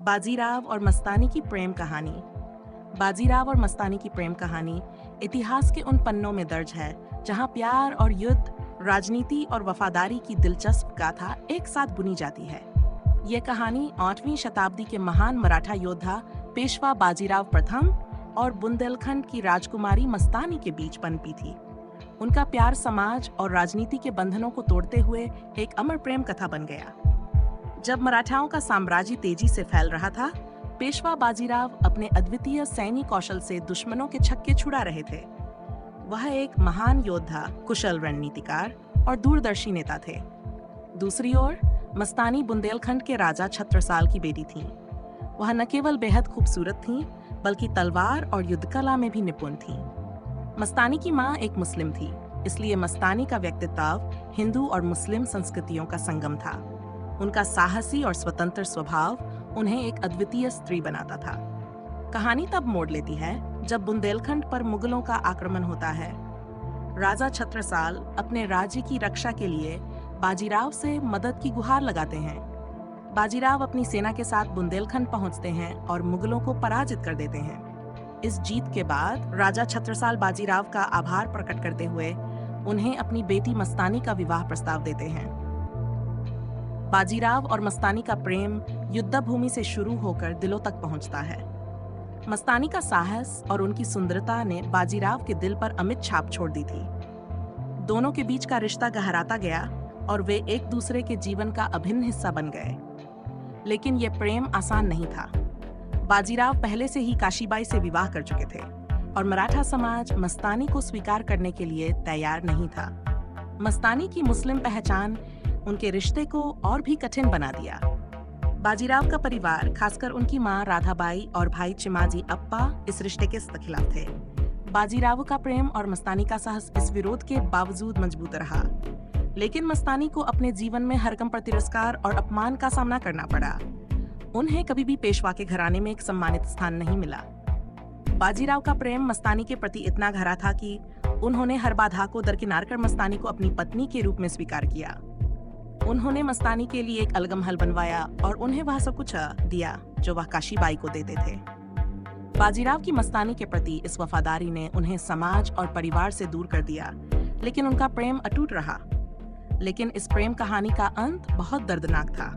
बाजीराव और मस्तानी की प्रेम कहानी। बाजीराव और मस्तानी की प्रेम कहानी इतिहास के उन पन्नों में दर्ज है जहां प्यार और युद्ध, राजनीति और वफादारी की दिलचस्प गाथा एक साथ बुनी जाती है। ये कहानी 8वीं शताब्दी के महान मराठा योद्धा पेशवा बाजीराव प्रथम और बुंदेलखंड की राजकुमारी मस्तानी के बीच पनपी थी। उनका प्यार समाज और राजनीति के बंधनों को तोड़ते हुए एक अमर प्रेम कथा बन गया। जब मराठाओं का साम्राज्य तेजी से फैल रहा था, पेशवा बाजीराव अपने अद्वितीय सैन्य कौशल से दुश्मनों के छक्के छुड़ा रहे थे। वह एक महान योद्धा, कुशल रणनीतिकार और दूरदर्शी नेता थे। दूसरी ओर मस्तानी बुंदेलखंड के राजा छत्रसाल की बेटी थीं। वह न केवल बेहद खूबसूरत थीं, बल्कि तलवार और युद्धकला में भी निपुण थीं। मस्तानी की मां एक मुस्लिम थी, इसलिए मस्तानी का व्यक्तित्व हिंदू और मुस्लिम संस्कृतियों का संगम था। उनका साहसी और स्वतंत्र स्वभाव उन्हें एक अद्वितीय स्त्री बनाता था। कहानी तब मोड़ लेती है जब बुंदेलखंड पर मुगलों का आक्रमण होता है। राजा छत्रसाल अपने राज्य की रक्षा के लिए बाजीराव से मदद की गुहार लगाते हैं। बाजीराव अपनी सेना के साथ बुंदेलखंड पहुंचते हैं और मुगलों को पराजित कर देते हैं। इस जीत के बाद राजा छत्रसाल बाजीराव का आभार प्रकट करते हुए उन्हें अपनी बेटी मस्तानी का विवाह प्रस्ताव देते हैं। बाजीराव और मस्तानी का प्रेम युद्ध भूमि से शुरू होकर दिलों तक पहुंचता है। मस्तानी का साहस और उनकी सुंदरता ने बाजीराव के दिल पर अमिट छाप छोड़ दी थी। दोनों के बीच का रिश्ता गहराता गया और वे एक दूसरे के जीवन का अभिन्न हिस्सा बन गए। लेकिन यह प्रेम आसान नहीं था। बाजीराव पहले से ही काशीबाई से विवाह कर चुके थे और मराठा समाज मस्तानी को स्वीकार करने के लिए तैयार नहीं था। मस्तानी की मुस्लिम पहचान उनके रिश्ते को और भी कठिन बना दिया। बाजीराव का परिवार, खासकर उनकी मां राधाबाई और भाई चिमाजी अप्पा, इस रिश्ते के खिलाफ थे। बाजीराव का प्रेम और मस्तानी का साहस इस विरोध के बावजूद मजबूत रहा। लेकिन मस्तानी को अपने जीवन में हरकंप तिरस्कार और अपमान का सामना करना पड़ा। उन्हें कभी भी पेशवा के घराने में एक सम्मानित स्थान नहीं मिला। बाजीराव का प्रेम मस्तानी के प्रति इतना गहरा था कि उन्होंने हर बाधा को दरकिनार कर मस्तानी को अपनी पत्नी के रूप में स्वीकार किया। उन्होंने मस्तानी के लिए एक अलगमहल बनवाया और उन्हें वह सब कुछ दिया जो वह काशीबाई को देते थे। बाजीराव की मस्तानी के प्रति इस वफादारी ने उन्हें समाज और परिवार से दूर कर दिया, लेकिन उनका प्रेम अटूट रहा। लेकिन इस प्रेम कहानी का अंत बहुत दर्दनाक था।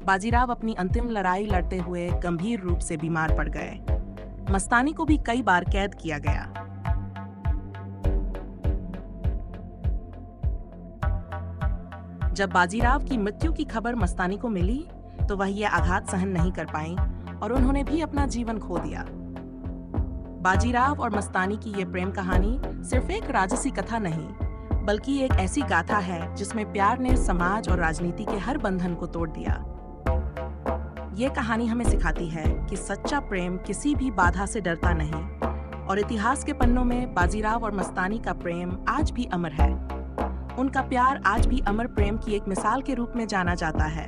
बाजीराव अपनी अंतिम लड़ाई लड़ते हुए गंभीर रूप से बीमार पड़ गए। मस्तानी को भी कई बार कैद किया गया। जब बाजीराव की मृत्यु की खबर मस्तानी को मिली तो वह यह आघात सहन नहीं कर पाईं और उन्होंने भी अपना जीवन खो दिया। बाजीराव और मस्तानी की यह प्रेम कहानी सिर्फ एक राजसी कथा नहीं, बल्कि एक ऐसी गाथा है जिसमें प्यार ने समाज और राजनीति के हर बंधन को तोड़ दिया। ये कहानी हमें सिखाती है कि सच्चा प्रेम किसी भी बाधा से डरता नहीं और इतिहास के पन्नों में बाजीराव और मस्तानी का प्रेम आज भी अमर है। उनका प्यार आज भी अमर प्रेम की एक मिसाल के रूप में जाना जाता है,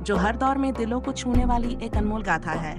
जो हर दौर में दिलों को छूने वाली एक अनमोल गाथा है।